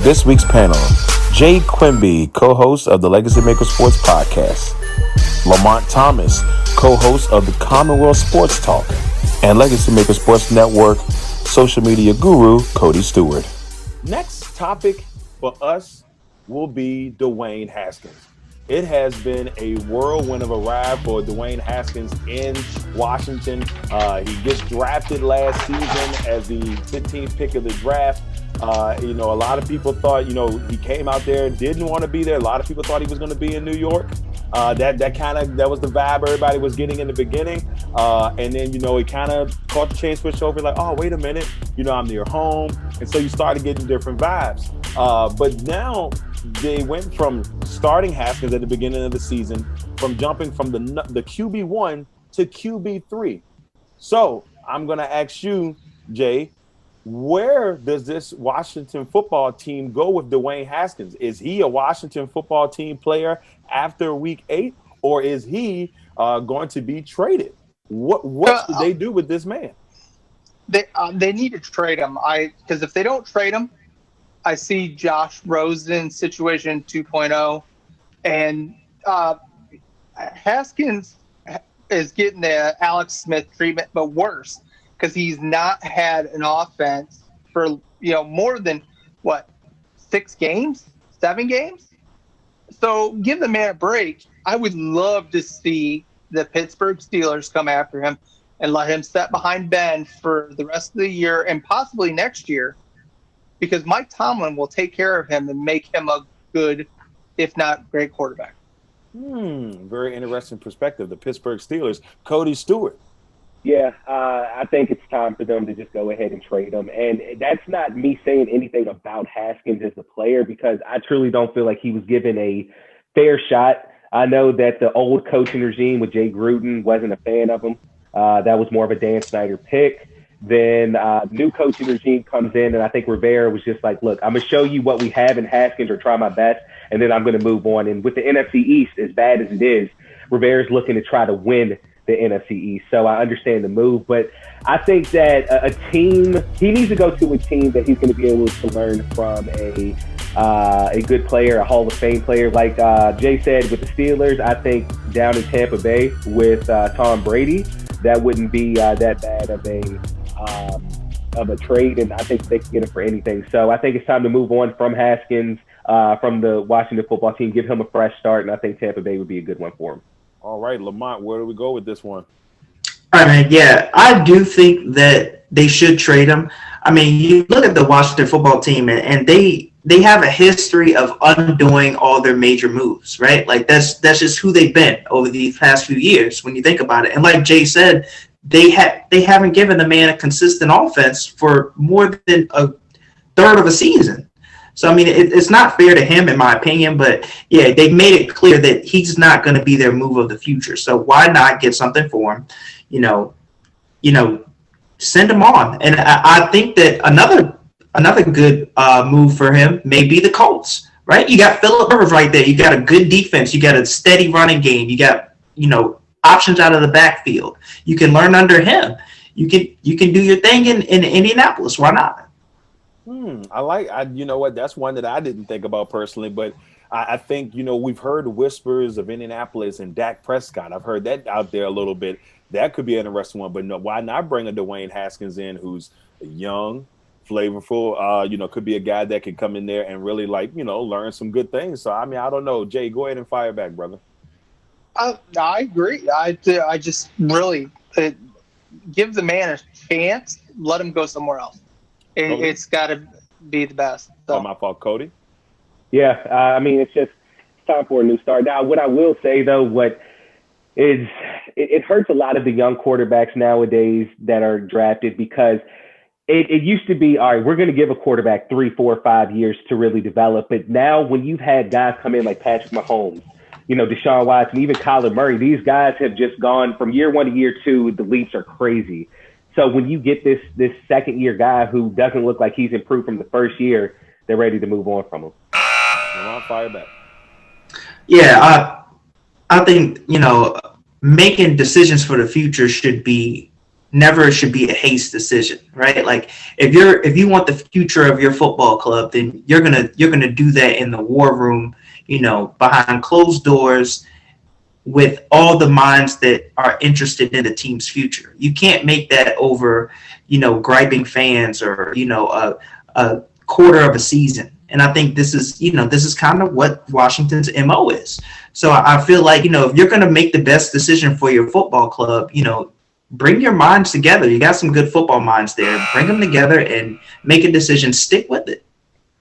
this week's panel, Jay Quimby, co-host of the Legacy Maker Sports Podcast, Lamonte Thomas, co-host of the Commonwealth Sports Talk, and Legacy Maker Sports Network social media guru, Cody Stewart. Next topic for us will be Dwayne Haskins. It has been a whirlwind of a ride for Dwayne Haskins in Washington. He gets drafted last season as the 15th pick of the draft. A lot of people thought, he came out there, didn't want to be there. A lot of people thought he was going to be in New York. That was the vibe everybody was getting in the beginning. And then, it kind of caught the chain switch over, like, oh, wait a minute, I'm near home. And so you started getting different vibes. But now they went from starting Haskins at the beginning of the season, from jumping from the QB1 to QB3. So I'm going to ask you, Jay, where does this Washington football team go with Dwayne Haskins? Is he a Washington football team player after week 8, or is he going to be traded? What should they do with this man? They need to trade him. Because if they don't trade him, I see Josh Rosen's situation 2.0, and Haskins is getting the Alex Smith treatment, but worse, because he's not had an offense for more than 7 games. So give the man a break. I would love to see the Pittsburgh Steelers come after him and let him sit behind Ben for the rest of the year and possibly next year, because Mike Tomlin will take care of him and make him a good, if not great, quarterback. Very interesting perspective. The Pittsburgh Steelers. Cody Stewart. Yeah, I think it's time for them to just go ahead and trade him. And that's not me saying anything about Haskins as a player, because I truly don't feel like he was given a fair shot. I know that the old coaching regime with Jay Gruden wasn't a fan of him. That was more of a Dan Snyder pick. Then new coaching regime comes in, and I think Rivera was just like, look, I'm going to show you what we have in Haskins, or try my best, and then I'm going to move on. And with the NFC East, as bad as it is, Rivera's looking to try to win the NFC East. So I understand the move, but I think that a team, he needs to go to a team that he's going to be able to learn from a good player, a Hall of Fame player. Like Jay said, with the Steelers, I think down in Tampa Bay with Tom Brady, that wouldn't be that bad of a trade, and I think they can get him for anything. So I think it's time to move on from Haskins, from the Washington football team, give him a fresh start, and I think Tampa Bay would be a good one for him. All right, Lamont, where do we go with this one? All right, man. Yeah, I do think that they should trade him. I mean, you look at the Washington football team, and they have a history of undoing all their major moves, right? Like that's just who they've been over these past few years when you think about it. And like Jay said, they haven't given the man a consistent offense for more than a third of a season. So, I mean, it's not fair to him, in my opinion. But, yeah, they've made it clear that he's not going to be their move of the future. So why not get something for him? Send him on. And I think that another good move for him may be the Colts, right? You got Phillip Rivers right there. You got a good defense. You got a steady running game. You got, options out of the backfield. You can learn under him. You can do your thing in Indianapolis. Why not? That's one that I didn't think about personally, but I think, we've heard whispers of Indianapolis and Dak Prescott. I've heard that out there a little bit. That could be an interesting one, but no, why not bring a Dwayne Haskins in who's young, flavorful, could be a guy that can come in there and really learn some good things. So, I mean, I don't know. Jay, go ahead and fire back, brother. I agree. I just really give the man a chance. Let him go somewhere else. It's got to be the best. So. Oh, my fault, Cody. Yeah, I mean, it's time for a new start. Now, what I will say, though, it hurts a lot of the young quarterbacks nowadays that are drafted, because it used to be, all right, we're going to give a quarterback 3, 4, 5 years to really develop. But now when you've had guys come in like Patrick Mahomes, Deshaun Watson, even Kyler Murray, these guys have just gone from year 1 to year 2. The leaps are crazy. So when you get this second-year guy who doesn't look like he's improved from the first year, they're ready to move on from him. I'm on fire back. Yeah, I think, making decisions for the future should be never should be a haste decision, right? Like if you want the future of your football club, then you're gonna do that in the war room, behind closed doors, with all the minds that are interested in the team's future. You can't make that over, griping fans or a quarter of a season. And I think this is kind of what Washington's MO is. So I feel like, if you're going to make the best decision for your football club, bring your minds together. You got some good football minds there. Bring them together and make a decision. Stick with it.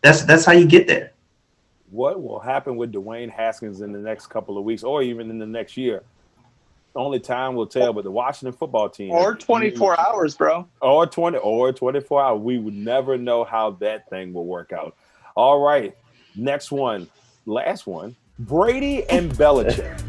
That's how you get there. What will happen with Dwayne Haskins in the next couple of weeks or even in the next year? Only time will tell, but the Washington football team. Or 24 hours, bro. Or 24 hours. We would never know how that thing will work out. All right. Next one. Last one. Brady and Belichick.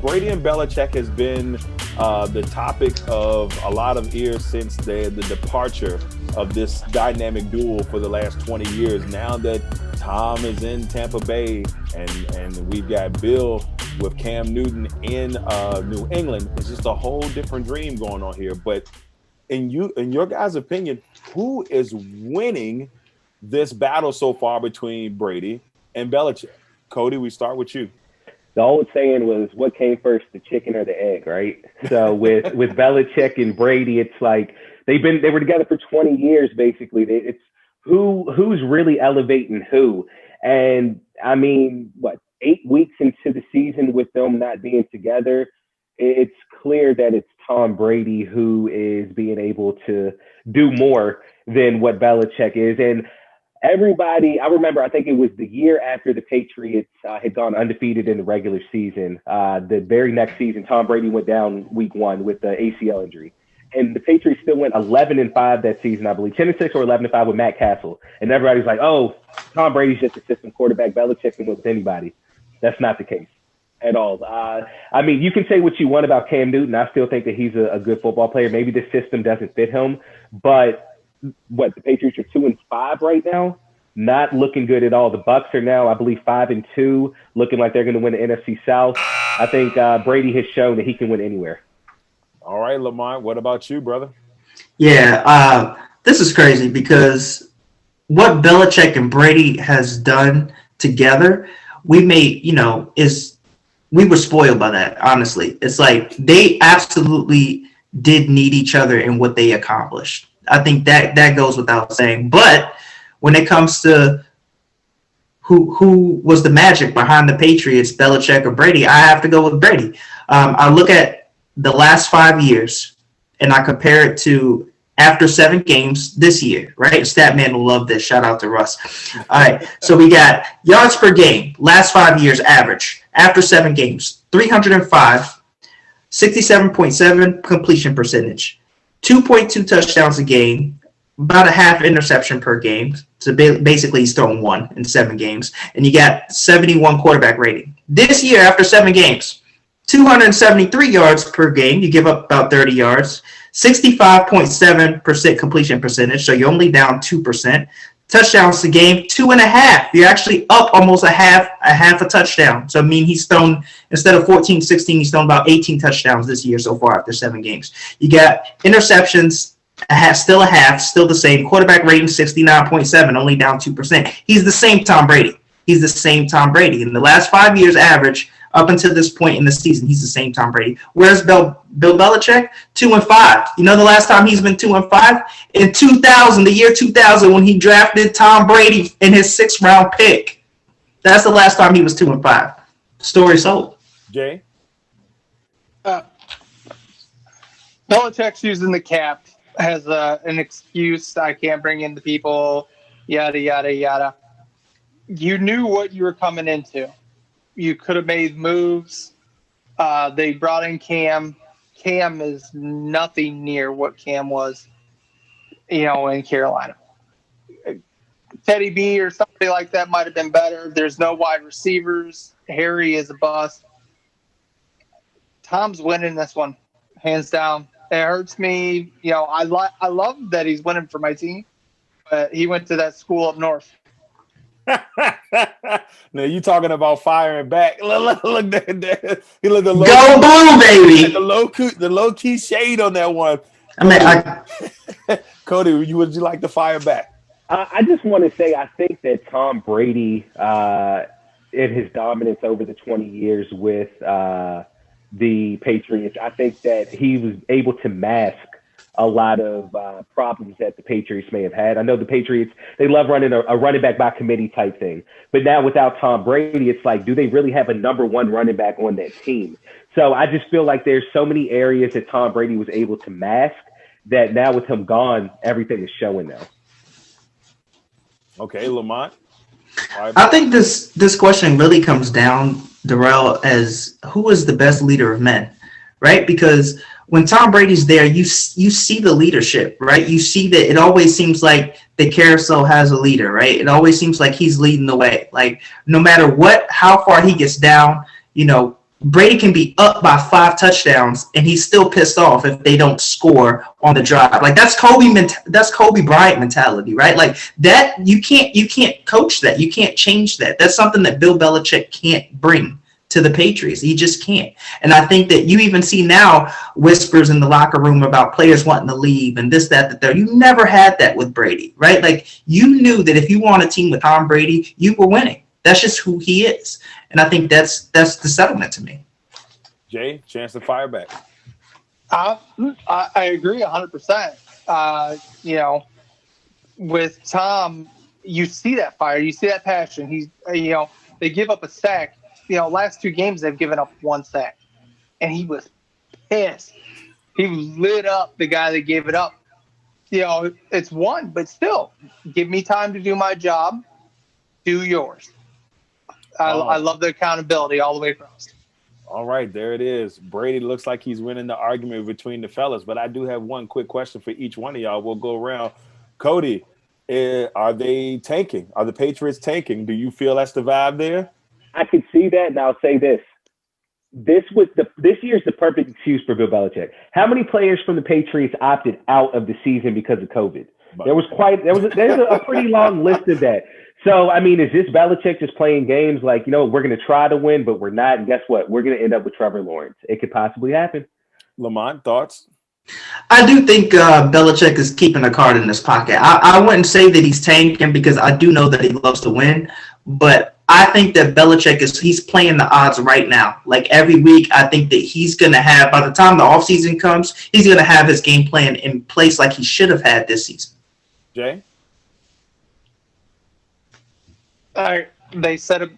Brady and Belichick has been the topic of a lot of ears since the departure of this dynamic duo for the last 20 years. Now that Tom is in Tampa Bay and we've got Bill with Cam Newton in New England, it's just a whole different dream going on here. But in your guys' opinion, who is winning this battle so far between Brady and Belichick? Cody, we start with you. The old saying was, what came first, the chicken or the egg, right? So with Belichick and Brady, it's like they were together for 20 years, basically. It's who's really elevating who. And I mean, 8 weeks into the season with them not being together, it's clear that it's Tom Brady who is being able to do more than what Belichick is. And everybody, I remember, I think it was the year after the Patriots had gone undefeated in the regular season. The very next season, Tom Brady went down week 1 with the ACL injury. And the Patriots still went 11-5 that season, I believe, 10-6 or 11-5 with Matt Castle. And everybody's like, oh, Tom Brady's just a system quarterback. Belichick can with anybody. That's not the case at all. I mean, you can say what you want about Cam Newton. I still think that he's a good football player. Maybe this system doesn't fit him. But the Patriots are 2-5 right now. Not looking good at all. The Bucs are now, I believe, 5-2, looking like they're going to win the NFC South. I think Brady has shown that he can win anywhere. All right, Lamont, what about you, brother? Yeah, this is crazy because what Belichick and Brady has done together, we were spoiled by that, honestly. It's like they absolutely did need each other in what they accomplished. I think that goes without saying. But when it comes to who was the magic behind the Patriots, Belichick or Brady, I have to go with Brady. I look at the last 5 years, and I compare it to after 7 games this year, right? Statman will love this. Shout out to Russ. All right, so we got yards per game, last 5 years average, after 7 games, 305, 67.7 completion percentage, 2.2 touchdowns a game, about a half interception per game. So basically he's thrown 1 in 7 games, and you got 71 quarterback rating. This year, after 7 games, 273 yards per game. You give up about 30 yards. 65.7% completion percentage, so you're only down 2%. Touchdowns a game, 2.5. You're actually up almost a half a touchdown. So, I mean, he's thrown, instead of 14, 16, he's thrown about 18 touchdowns this year so far after 7 games. You got interceptions, still the same. Quarterback rating, 69.7, only down 2%. He's the same Tom Brady. In the last 5 years average, up until this point in the season, he's the same Tom Brady. Where's Bill Belichick? 2-5. You know the last time he's been 2-5? In 2000, the year 2000, when he drafted Tom Brady in his 6th round pick. That's the last time he was 2-5. Story sold. Jay? Belichick's using the cap as an excuse. I can't bring in the people, yada, yada, yada. You knew what you were coming into. You could have made moves. They brought in Cam. Cam is nothing near what Cam was, in Carolina. Teddy B or somebody like that might have been better. There's no wide receivers. Harry is a bust. Tom's winning this one, hands down. It hurts me. I love that he's winning for my team, but he went to that school up north. Now you talking about firing back? Look there. He looked Go blue, baby. The low key shade on that one. I mean, Cody, would you like to fire back? I just want to say I think that Tom Brady, in his dominance over the 20 years with the Patriots, I think that he was able to mask a lot of problems that the Patriots may have had. I know the Patriots, they love running a running back by committee type thing. But now without Tom Brady, it's like, do they really have a number one running back on that team? So I just feel like there's so many areas that Tom Brady was able to mask that now with him gone, everything is showing now. Okay, Lamont. I think this question really comes down, Darrell, as who is the best leader of men, right? Because when Tom Brady's there, you see the leadership, right? You see that it always seems like the carousel has a leader, right? It always seems like he's leading the way. Like no matter how far he gets down, Brady can be up by 5 touchdowns and he's still pissed off if they don't score on the drive. Like that's Kobe Bryant mentality, right? Like that you can't coach that. You can't change that. That's something that Bill Belichick can't bring to the Patriots. He just can't. And I think that you even see now whispers in the locker room about players wanting to leave and this, that, the third. You never had that with Brady, right? Like you knew that if you were on a team with Tom Brady, you were winning. That's just who he is. And I think that's the settlement to me. Jay, chance to fire back. I agree 100%. With Tom, you see that fire, you see that passion. He's, they give up a sack. Last 2 games they've given up 1 sack, and he was pissed. He lit up the guy that gave it up. It's 1, but still, give me time to do my job. Do yours. I love the accountability all the way across. All right, there it is. Brady looks like he's winning the argument between the fellas, but I do have one quick question for each one of y'all. We'll go around. Cody, are they tanking? Are the Patriots tanking? Do you feel that's the vibe there? I could see that, and I'll say this. This year's the perfect excuse for Bill Belichick. How many players from the Patriots opted out of the season because of COVID? There's a pretty long list of that. So, I mean, is this Belichick just playing games like, we're going to try to win, but we're not? And guess what? We're going to end up with Trevor Lawrence. It could possibly happen. Lamont, thoughts? I do think Belichick is keeping a card in his pocket. I wouldn't say that he's tanking because I do know that he loves to win, but I think that Belichick he's playing the odds right now. Like every week, I think that he's going to have, by the time the offseason comes, he's going to have his game plan in place like he should have had this season. Jay? They said it.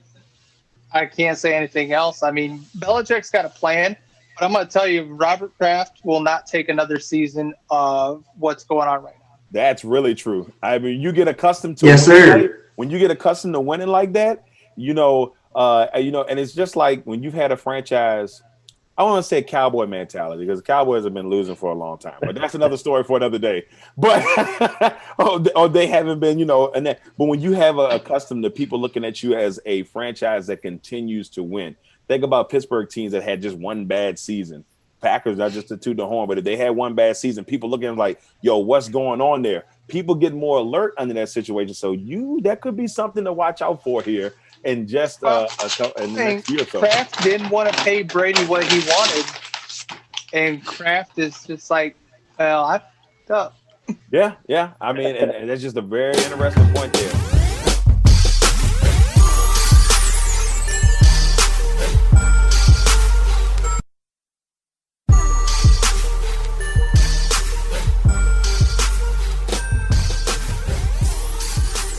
I can't say anything else. I mean, Belichick's got a plan, but I'm going to tell you, Robert Kraft will not take another season of what's going on right now. That's really true. I mean, you get accustomed to yes, sir. When you get accustomed to winning like that, and it's just like when you've had a franchise. I want to say Cowboy mentality because the Cowboys have been losing for a long time, but that's another story for another day. But they haven't been, but when you have accustomed to people looking at you as a franchise that continues to win, think about Pittsburgh teams that had just one bad season. Packers are just to toot the horn, but if they had one bad season, people looking at them like, yo, what's going on there? People get more alert under that situation. So that could be something to watch out for here. And just next year or so. Kraft didn't want to pay Brady what he wanted, and Kraft is just like, well, I fucked up. Yeah. I mean, and that's just a very interesting point there.